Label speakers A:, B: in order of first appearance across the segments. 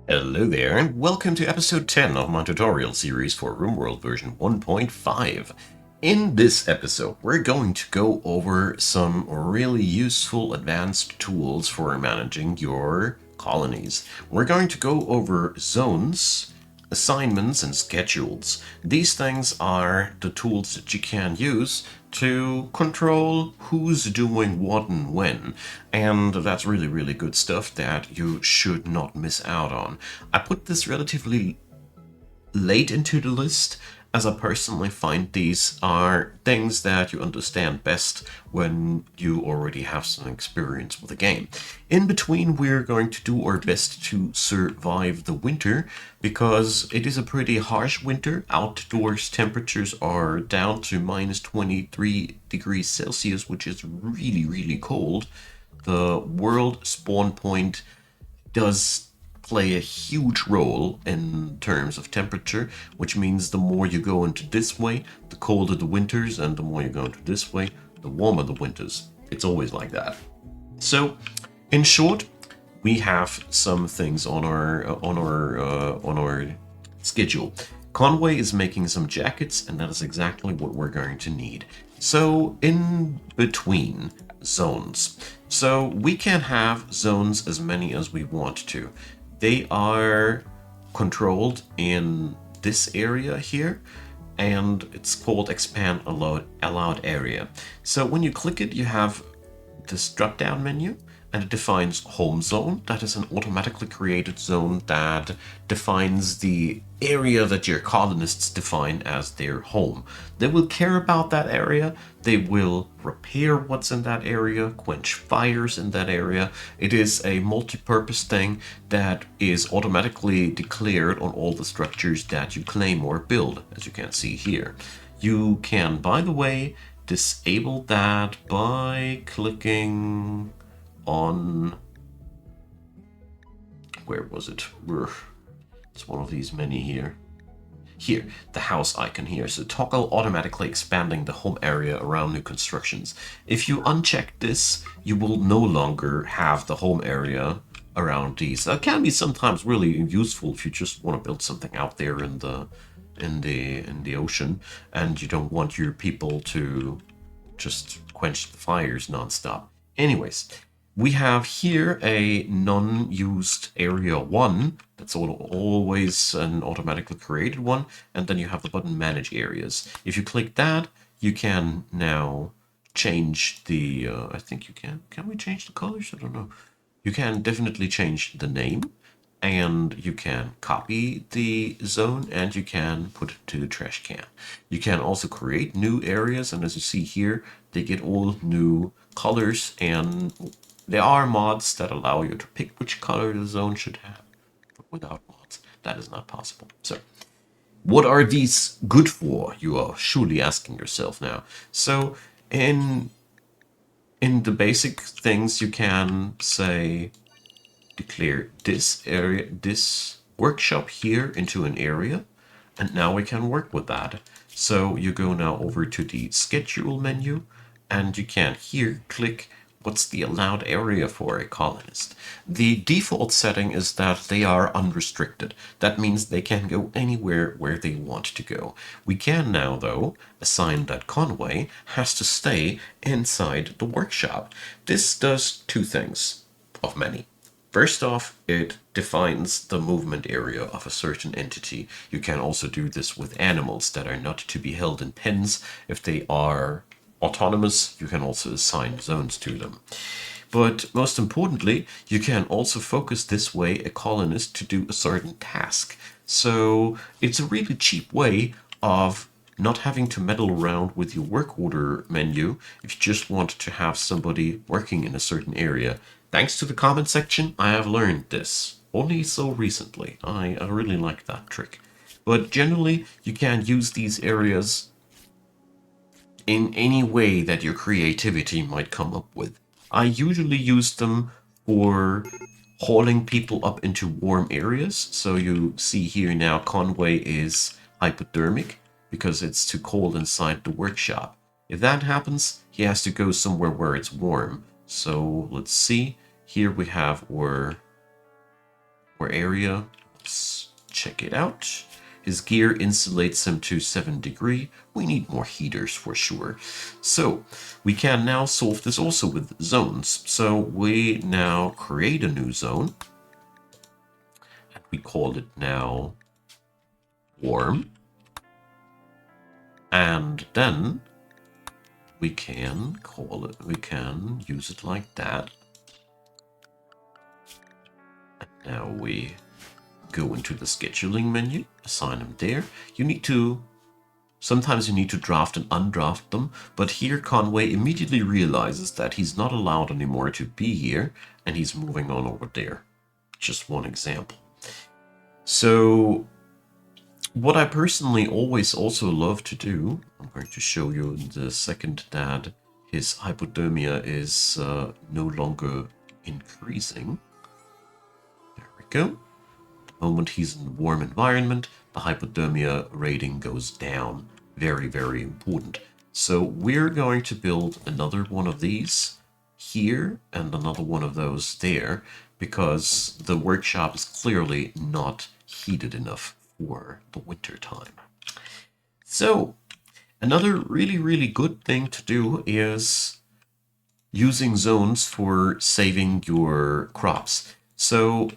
A: Hello there, and welcome to episode 10 of my tutorial series for Rimworld version 1.5. In this episode, we're going to go over some really useful advanced tools for managing your colonies. We're going to go over zones, assignments, and schedules. These things are the tools that you can use to control who's doing what and when. And that's really good stuff that you should not miss out on. I put this relatively late into the list, as I personally find these are things that you understand best when you already have some experience with the game. In between, we're going to do our best to survive the winter, because it is a pretty harsh winter. Outdoors temperatures are down to minus 23 degrees Celsius, which is really cold. The world spawn point does play a huge role in terms of temperature, which means the more you go into this way, the colder the winters, and the more you go into this way, the warmer the winters. It's always like that. So, in short, we have some things on our schedule. Conway is making some jackets, and that is exactly what we're going to need. So, in between zones. So, we can have zones as many as we want to. They are controlled in this area here, and it's called expand allowed area. So when you click it, you have this drop down menu, and it defines home zone. That is an automatically created zone that defines the area that your colonists define as their home. They will care about that area. They will repair what's in that area, quench fires in that area. It is a multi-purpose thing that is automatically declared on all the structures that you claim or build, as you can see here. You can, by the way, disable that by clicking on, where was it? It's one of these many here. Here, the house icon here. So toggle automatically expanding the home area around new constructions. If you uncheck this, you will no longer have the home area around these. That can be sometimes really useful if you just want to build something out there in the ocean, and you don't want your people to just quench the fires nonstop. Anyways, we have here a non-used area 1. That's always an automatically created one. And then you have the button manage areas. If you click that, you can now change the, I think you can we change the colors? I don't know. You can definitely change the name, and you can copy the zone, and you can put it to the trash can. You can also create new areas, and as you see here, they get all new colors, and there are mods that allow you to pick which color the zone should have. But without mods, that is not possible. So, what are these good for? You are surely asking yourself now. So, in the basic things, you can say declare this area, this workshop here into an area, and now we can work with that. So you go now over to the schedule menu, and you can here click what's the allowed area for a colonist. The default setting is that they are unrestricted. That means they can go anywhere where they want to go. We can now, though, assign that Conway has to stay inside the workshop. This does two things, of many. First off, it defines the movement area of a certain entity. You can also do this with animals that are not to be held in pens. If they are autonomous, you can also assign zones to them. But most importantly, you can also focus this way a colonist to do a certain task. So it's a really cheap way of not having to meddle around with your work order menu if you just want to have somebody working in a certain area. Thanks to the comment section, I have learned this. Only so recently. I really like that trick. But generally, you can use these areas in any way that your creativity might come up with. I usually use them for hauling people up into warm areas. So you see here now Conway is hypodermic because it's too cold inside the workshop. If that happens, he has to go somewhere where it's warm. So let's see. Here we have where our area. Let's check it out. His gear insulates him to 7 degree. We need more heaters for sure. So we can now solve this also with zones. So we now create a new zone. And we call it now warm. And then we can use it like that. And now we go into the scheduling menu, assign them there. Sometimes you need to draft and undraft them, but here Conway immediately realizes that he's not allowed anymore to be here, and he's moving on over there. Just one example. So, what I personally always also love to do, I'm going to show you in the second that his hypothermia is no longer increasing. There we go. The moment he's in a warm environment, the hypothermia rating goes down. Very, very important. So we're going to build another one of these here and another one of those there, because the workshop is clearly not heated enough for the winter time. So another really, really good thing to do is using zones for saving your crops. So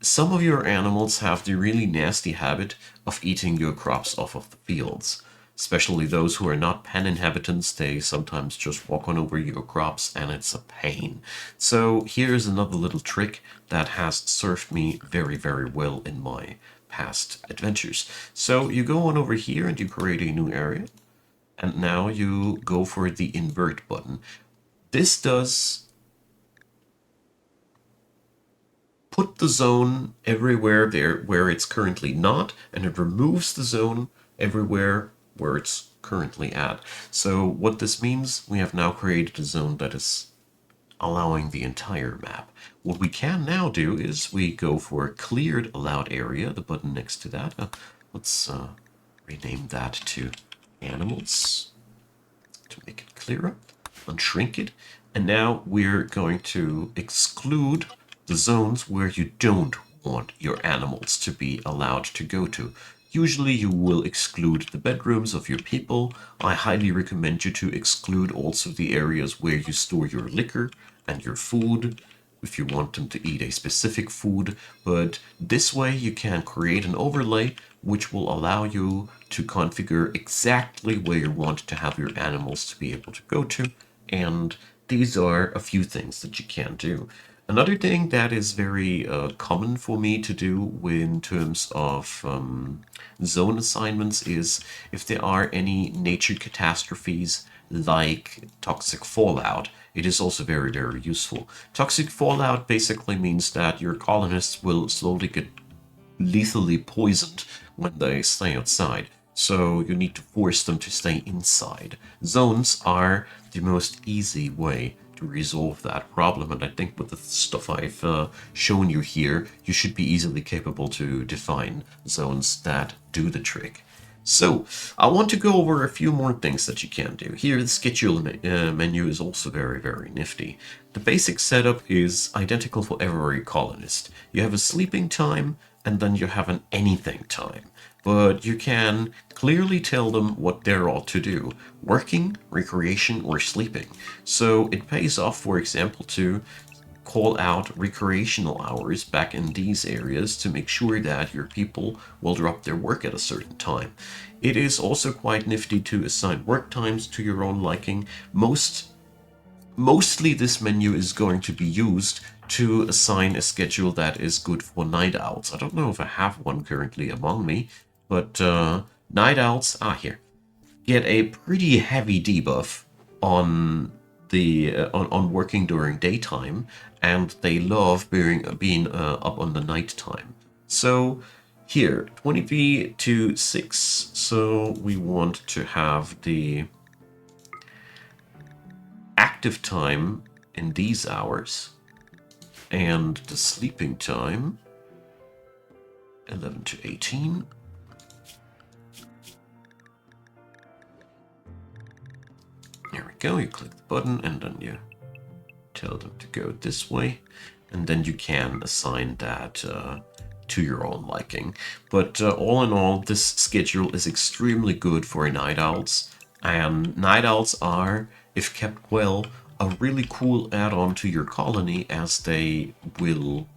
A: some of your animals have the really nasty habit of eating your crops off of the fields. Especially those who are not pen inhabitants, they sometimes just walk on over your crops and it's a pain. So here's another little trick that has served me very, very well in my past adventures. So you go on over here and you create a new area. And now you go for the invert button. This does put the zone everywhere there where it's currently not, and it removes the zone everywhere where it's currently at. So what this means, we have now created a zone that is allowing the entire map. What we can now do is we go for cleared allowed area, the button next to that. Let's rename that to animals to make it clearer, unshrink it. And now we're going to exclude the zones where you don't want your animals to be allowed to go to. Usually you will exclude the bedrooms of your people. I highly recommend you to exclude also the areas where you store your liquor and your food, if you want them to eat a specific food. But this way you can create an overlay which will allow you to configure exactly where you want to have your animals to be able to go to. And these are a few things that you can do. Another thing that is very common for me to do in terms of zone assignments is if there are any nature catastrophes like toxic fallout. It is also very, very useful. Toxic fallout basically means that your colonists will slowly get lethally poisoned when they stay outside. So you need to force them to stay inside. Zones are the most easy way to resolve that problem, and I think with the stuff I've shown you here, you should be easily capable to define zones that do the trick. So, I want to go over a few more things that you can do. Here, the schedule menu is also very, very nifty. The basic setup is identical for every colonist. You have a sleeping time, and then you have an anything time. But you can clearly tell them what they're all to do: working, recreation, or sleeping. So it pays off, for example, to call out recreational hours back in these areas to make sure that your people will drop their work at a certain time. It is also quite nifty to assign work times to your own liking. Mostly this menu is going to be used to assign a schedule that is good for night owls. I don't know if I have one currently among me, but night owls, here, get a pretty heavy debuff on the on working during daytime, and they love being up on the night time. So here, 20V to 6. So we want to have the active time in these hours and the sleeping time 11 to 18. There we go, you click the button and then you tell them to go this way, and then you can assign that to your own liking. But all in all, this schedule is extremely good for night owls, and night owls are, if kept well, a really cool add-on to your colony, as they will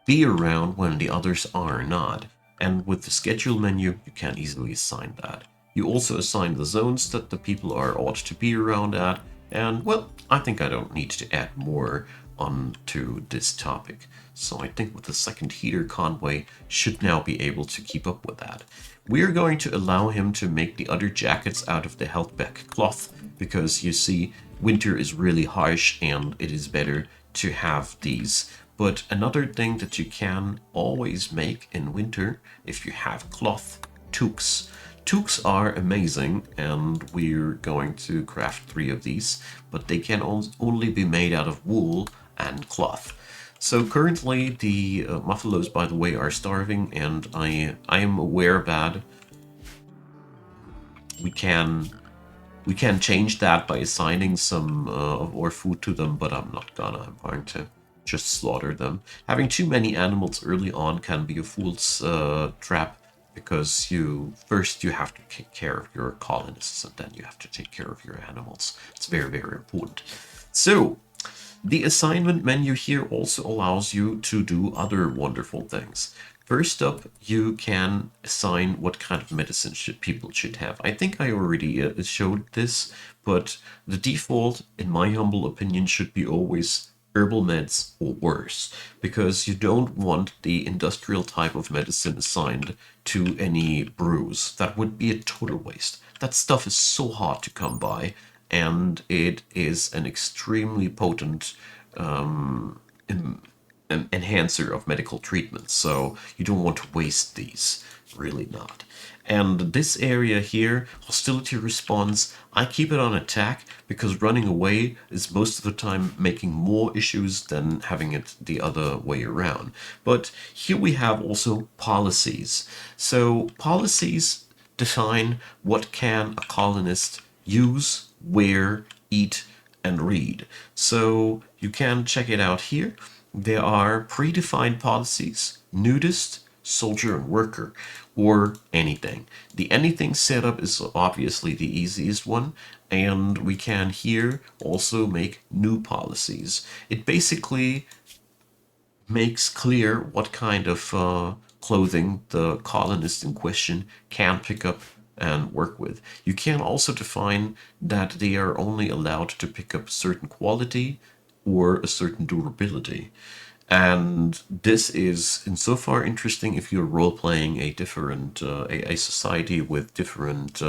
A: be around when the others are not. And with the schedule menu, you can easily assign that. You also assign the zones that the people are ought to be around at, and well, I think I don't need to add more onto this topic. So I think with the second heater, Conway should now be able to keep up with that. We're going to allow him to make the other jackets out of the healthback cloth, because you see, winter is really harsh and it is better to have these. But another thing that you can always make in winter, if you have cloth, toques. Toques are amazing, and we're going to craft 3 of these, but they can only be made out of wool and cloth. So currently the Muffalos, by the way, are starving, and I am aware that we can we can change that by assigning some of our food to them, but I'm not gonna. I'm going to just slaughter them. Having too many animals early on can be a fool's trap, because you have to take care of your colonists, and then you have to take care of your animals. It's very, very important. So the assignment menu here also allows you to do other wonderful things. First up, you can assign what kind of medicine people should have. I think I already showed this, but the default, in my humble opinion, should be always herbal meds or worse, because you don't want the industrial type of medicine assigned to any brews. That would be a total waste. That stuff is so hard to come by, and it is an extremely potent enhancer of medical treatment. So you don't want to waste these, really not. And this area here, hostility response, I keep it on attack, because running away is most of the time making more issues than having it the other way around. But here we have also policies. So policies define what can a colonist use, wear, eat, and read. So you can check it out here. There are predefined policies: nudist, soldier, and worker, or anything. The anything setup is obviously the easiest one, and we can here also make new policies. It basically makes clear what kind of clothing the colonist in question can pick up and work with. You can also define that they are only allowed to pick up certain quality or a certain durability. And this is insofar interesting if you're role playing a different a society with different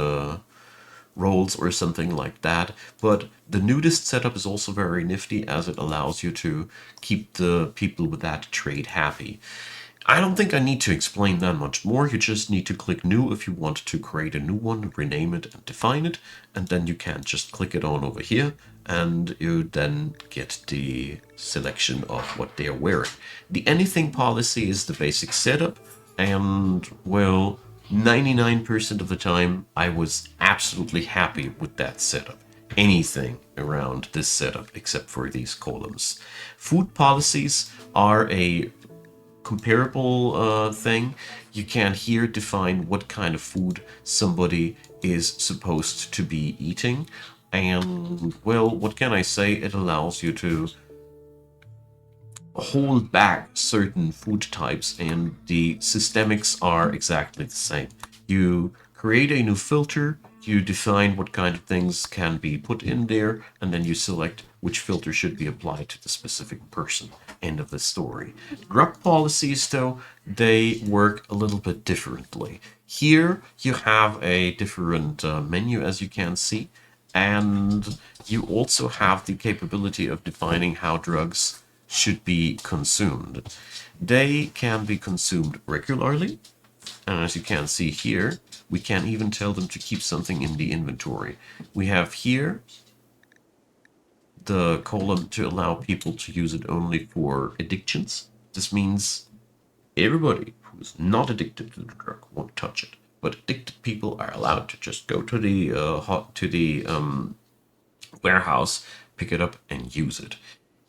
A: roles or something like that. But the nudist setup is also very nifty, as it allows you to keep the people with that trade happy. I don't think I need to explain that much more. You just need to click new if you want to create a new one, rename it and define it, and then you can just click it on over here, and you then get the selection of what they are wearing. The anything policy is the basic setup, and well, 99% of the time I was absolutely happy with that setup. Anything around this setup except for these columns. Food policies are a comparable thing. You can here define what kind of food somebody is supposed to be eating. And, well, what can I say? It allows you to hold back certain food types, and the systemics are exactly the same. You create a new filter, you define what kind of things can be put in there, and then you select which filter should be applied to the specific person. End of the story. Drug policies, though, they work a little bit differently. Here you have a different menu, as you can see, and you also have the capability of defining how drugs should be consumed. They can be consumed regularly, and as you can see here, we can even tell them to keep something in the inventory. We have here the column to allow people to use it only for addictions. This means everybody who's not addicted to the drug won't touch it, but addicted people are allowed to just go to the warehouse, pick it up, and use it.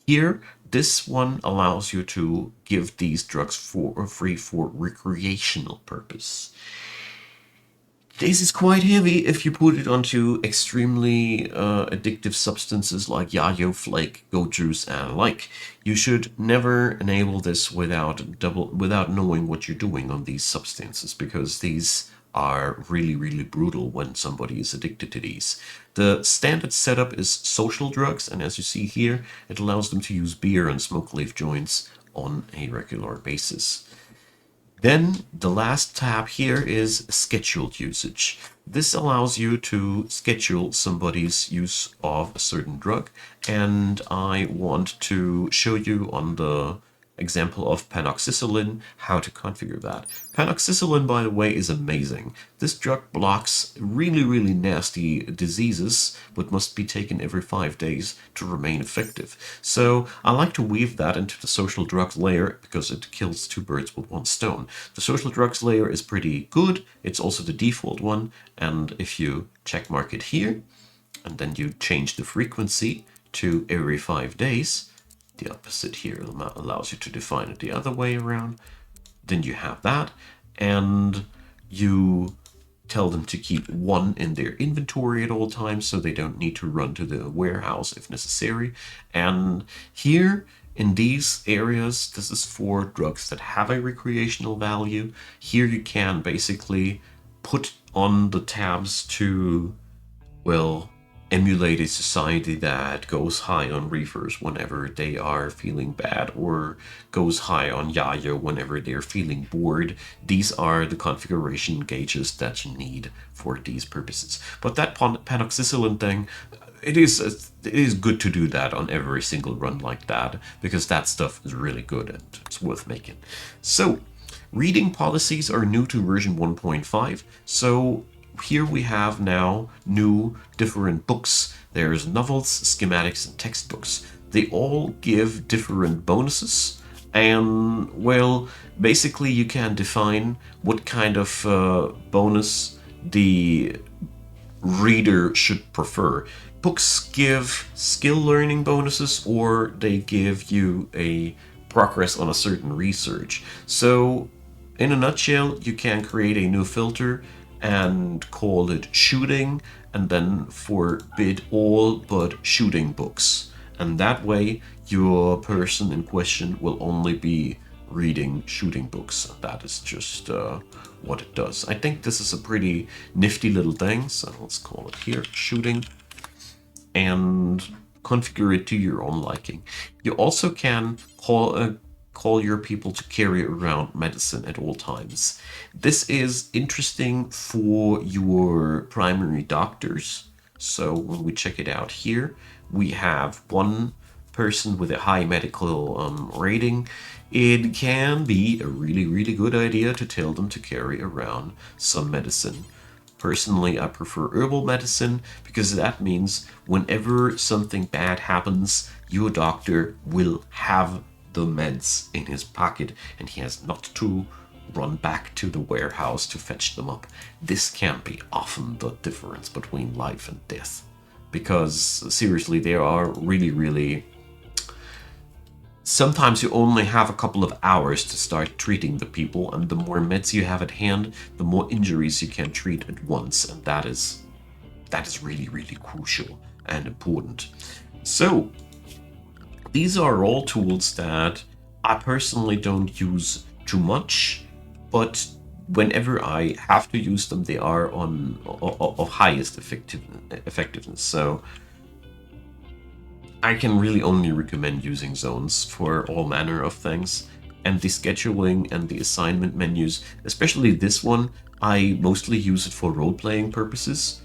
A: Here, this one allows you to give these drugs for free for recreational purpose. This is quite heavy if you put it onto extremely addictive substances like yayo, flake, goat juice, and like. You should never enable this without knowing what you're doing on these substances, because these are really, really brutal when somebody is addicted to these. The standard setup is social drugs, and as you see here, it allows them to use beer and smoke leaf joints on a regular basis. Then the last tab here is scheduled usage. This allows you to schedule somebody's use of a certain drug, and I want to show you on the example of panoxycyllin how to configure that. Panoxycyllin, by the way, is amazing. This drug blocks really, really nasty diseases, but must be taken every 5 days to remain effective. So I like to weave that into the social drugs layer because it kills two birds with one stone. The social drugs layer is pretty good. It's also the default one. And if you check mark it here, and then you change the frequency to every 5 days, the opposite here allows you to define it the other way around. Then you have that, and you tell them to keep one in their inventory at all times so they don't need to run to the warehouse if necessary. And here in these areas, this is for drugs that have a recreational value. Here you can basically put on the tabs to, well, emulate a society that goes high on reefers whenever they are feeling bad, or goes high on yayo whenever they're feeling bored. These are the configuration gauges that you need for these purposes. But that panoxycyllin thing, it is good to do that on every single run like that, because that stuff is really good and it's worth making. So reading policies are new to version 1.5. So here we have now new different books. There's novels, schematics, and textbooks. They all give different bonuses. And, well, basically you can define what kind of bonus the reader should prefer. Books give skill learning bonuses, or they give you a progress on a certain research. So, in a nutshell, you can create a new filter and call it shooting, and then forbid all but shooting books. And that way, your person in question will only be reading shooting books. That is just what it does. I think this is a pretty nifty little thing, so let's call it here shooting, and configure it to your own liking. You also can call your people to carry around medicine at all times. This is interesting for your primary doctors. So when we check it out here, we have one person with a high medical rating. It can be a really, really good idea to tell them to carry around some medicine. Personally, I prefer herbal medicine because that means whenever something bad happens, your doctor will have the meds in his pocket and he has not to run back to the warehouse to fetch them up. This can be often the difference between life and death. Because seriously, there are really, really... Sometimes you only have a couple of hours to start treating the people, and the more meds you have at hand, the more injuries you can treat at once, and that is really, really crucial and important. So, these are all tools that I personally don't use too much, but whenever I have to use them, they are of highest effectiveness. So I can really only recommend using zones for all manner of things. And the scheduling and the assignment menus, especially this one, I mostly use it for role-playing purposes.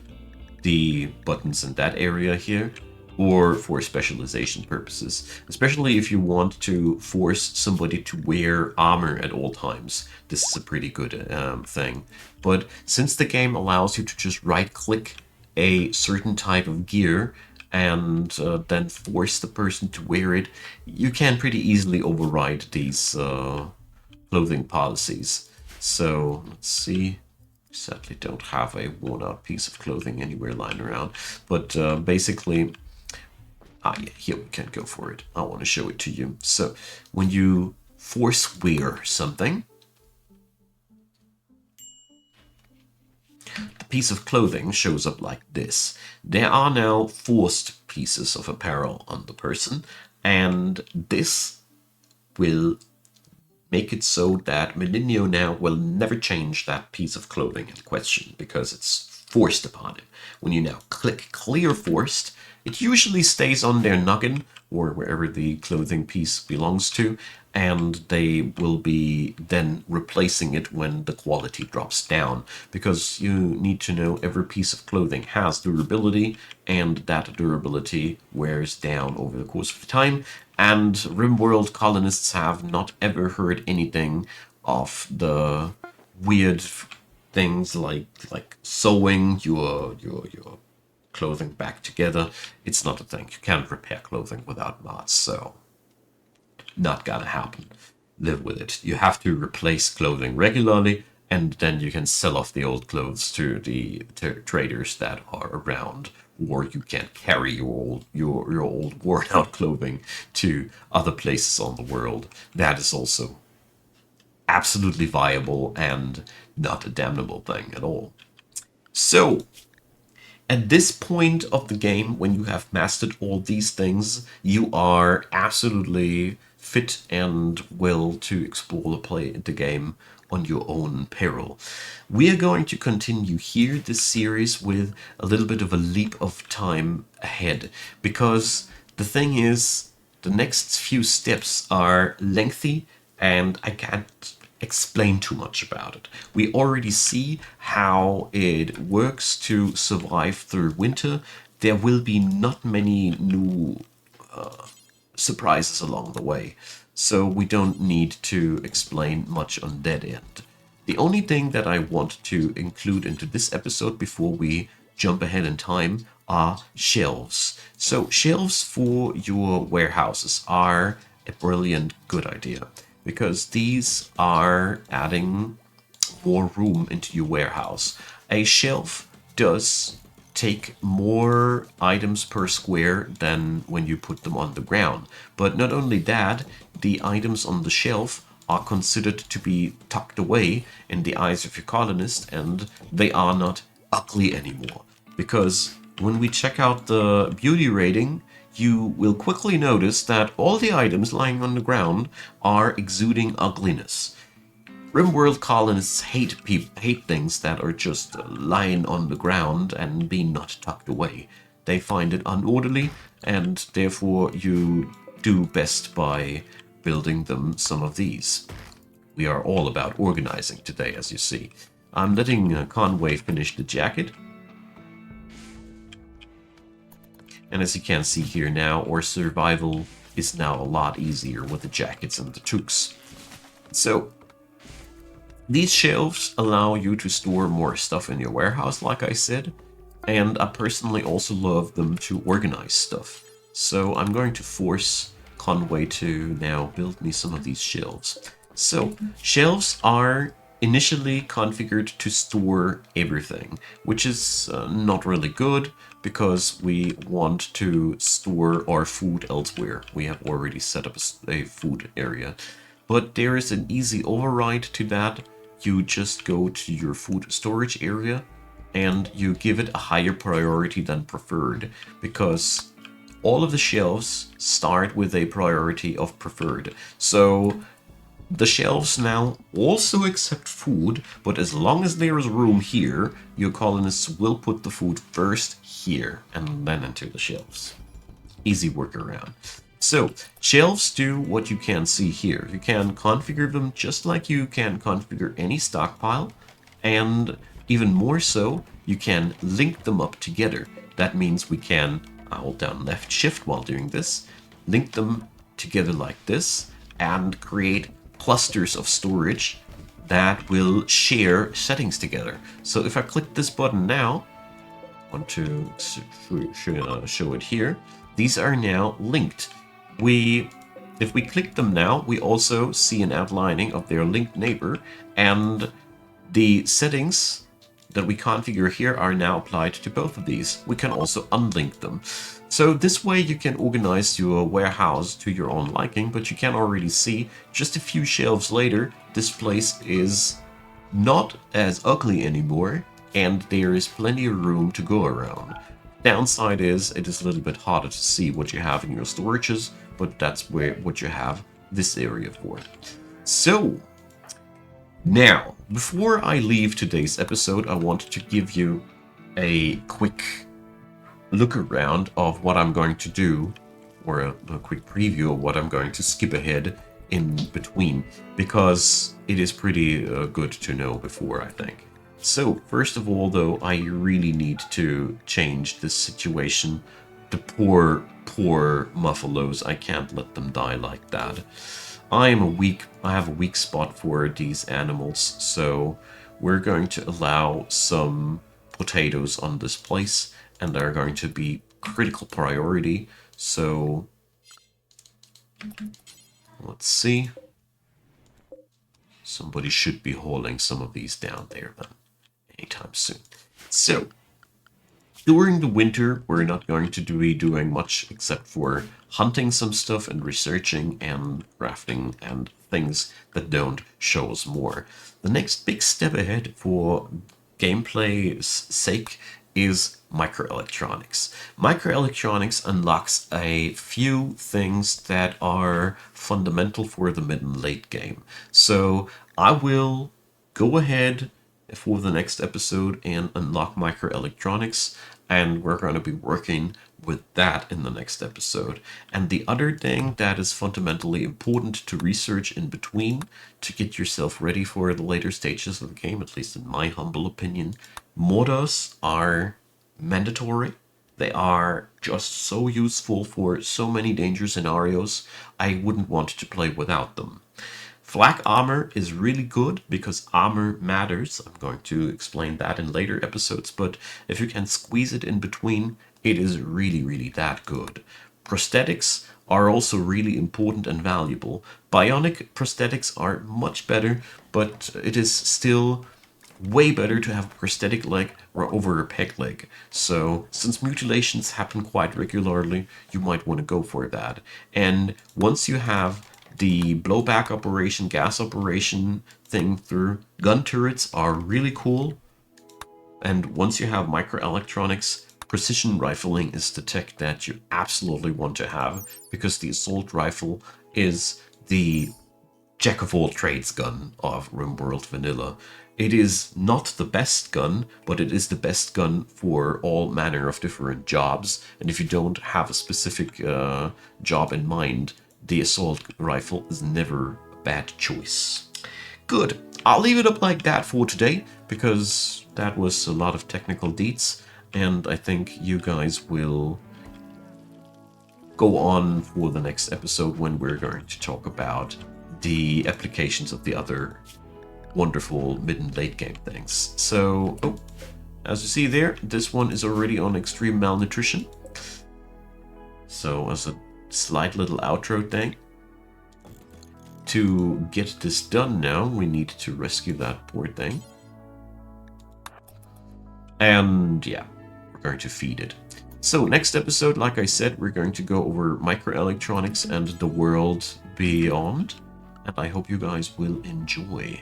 A: The buttons in that area here, or for specialization purposes, especially if you want to force somebody to wear armor at all times. This is a pretty good thing. But since the game allows you to just right-click a certain type of gear and then force the person to wear it, you can pretty easily override these clothing policies. So let's see. Sadly, don't have a worn-out piece of clothing anywhere lying around, but basically, Yeah, here we can go for it. I want to show it to you. So when you force wear something, the piece of clothing shows up like this. There are now forced pieces of apparel on the person, and this will make it so that Melinio now will never change that piece of clothing in question because it's forced upon him. When you now click clear forced, it usually stays on their noggin or wherever the clothing piece belongs to, and they will be then replacing it when the quality drops down, because you need to know every piece of clothing has durability, and that durability wears down over the course of time. And Rimworld colonists have not ever heard anything of the weird things like sewing your clothing back together. It's not a thing. You can't repair clothing without mods, so not gonna happen. Live with it. You have to replace clothing regularly, and then you can sell off the old clothes to the traders that are around, or you can carry your old worn out clothing to other places on the world. That is also absolutely viable and not a damnable thing at all. So at this point of the game, when you have mastered all these things, you are absolutely fit and well to explore the game on your own peril. We are going to continue here this series with a little bit of a leap of time ahead, because the thing is, the next few steps are lengthy and I can't explain too much about it. We already see how it works to survive through winter. There will be not many new surprises along the way, so we don't need to explain much on that end. The only thing that I want to include into this episode before we jump ahead in time are shelves. So shelves for your warehouses are a brilliant good idea, because these are adding more room into your warehouse. A shelf does take more items per square than when you put them on the ground. But not only that, the items on the shelf are considered to be tucked away in the eyes of your colonist, and they are not ugly anymore. Because when we check out the beauty rating, you will quickly notice that all the items lying on the ground are exuding ugliness. Rimworld colonists hate things that are just lying on the ground and being not tucked away. They find it unorderly, and therefore you do best by building them some of these. We are all about organizing today, as you see. I'm letting Conway finish the jacket. And as you can see here now, our survival is now a lot easier with the jackets and the toques. So, these shelves allow you to store more stuff in your warehouse, like I said, and I personally also love them to organize stuff. So I'm going to force Conway to now build me some of these shelves. So shelves are initially configured to store everything, which is not really good because we want to store our food elsewhere. We have already set up a food area. But there is an easy override to that. You just go to your food storage area and you give it a higher priority than preferred, because all of the shelves start with a priority of preferred. So the shelves now also accept food, but as long as there is room here, your colonists will put the food first here and then into the shelves. Easy workaround. So, shelves do what you can see here. You can configure them just like you can configure any stockpile, and even more so, you can link them up together. That means we can hold down left shift while doing this, link them together like this, and create clusters of storage that will share settings together. So if I click this button now, I want to show it here. These are now linked. If we click them now, we also see an outlining of their linked neighbor, and the settings that we configure here are now applied to both of these. We can also unlink them. So this way you can organize your warehouse to your own liking, but you can already see just a few shelves later, this place is not as ugly anymore, and there is plenty of room to go around. Downside is it is a little bit harder to see what you have in your storages, but that's what you have this area for. So, now, before I leave today's episode, I wanted to give you a quick look around of what I'm going to do, or a quick preview of what I'm going to skip ahead in between, because it is pretty good to know before, I think. So, first of all, though, I really need to change this situation. The poor Muffalos, I can't let them die like that. I have a weak spot for these animals, so we're going to allow some potatoes on this place, and they're going to be critical priority. So let's see. Somebody should be hauling some of these down there then anytime soon. So during the winter, we're not going to be doing much except for hunting some stuff and researching and crafting and things that don't show us more. The next big step ahead for gameplay's sake is microelectronics. Microelectronics unlocks a few things that are fundamental for the mid and late game. So I will go ahead for the next episode and unlock microelectronics, and we're going to be working with that in the next episode. And the other thing that is fundamentally important to research in between to get yourself ready for the later stages of the game, at least in my humble opinion, modders are mandatory. They are just so useful for so many danger scenarios. I wouldn't want to play without them. Flak armor is really good because armor matters. I'm going to explain that in later episodes, but if you can squeeze it in between, it is really, really that good. Prosthetics are also really important and valuable. Bionic prosthetics are much better, but it is still way better to have a prosthetic leg or over a peg leg. So, since mutilations happen quite regularly, you might want to go for that. And once you have the blowback operation, gas operation thing through, gun turrets are really cool. And once you have microelectronics, precision rifling is the tech that you absolutely want to have, because the assault rifle is the jack of all trades gun of Rimworld Vanilla. It is not the best gun, but it is the best gun for all manner of different jobs. And if you don't have a specific job in mind, the assault rifle is never a bad choice. Good. I'll leave it up like that for today, because that was a lot of technical deets, and I think you guys will go on for the next episode when we're going to talk about the applications of the other wonderful mid and late game things. So, as you see there, this one is already on extreme malnutrition. So, as a slight little outro thing, to get this done now, we need to rescue that poor thing. And yeah, we're going to feed it. So next episode, like I said, we're going to go over microelectronics and the world beyond. And I hope you guys will enjoy.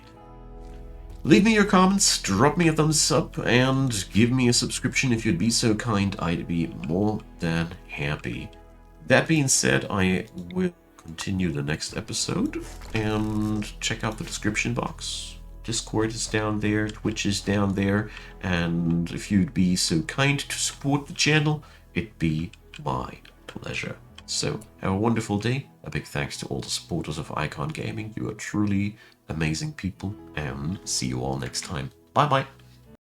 A: Leave me your comments, drop me a thumbs up, and give me a subscription if you'd be so kind. I'd be more than happy. That being said, I will continue the next episode, and check out the description box. Discord is down there, Twitch is down there, and if you'd be so kind to support the channel, it'd be my pleasure. So, have a wonderful day. A big thanks to all the supporters of Icon Gaming. You are truly amazing people, and see you all next time. Bye bye.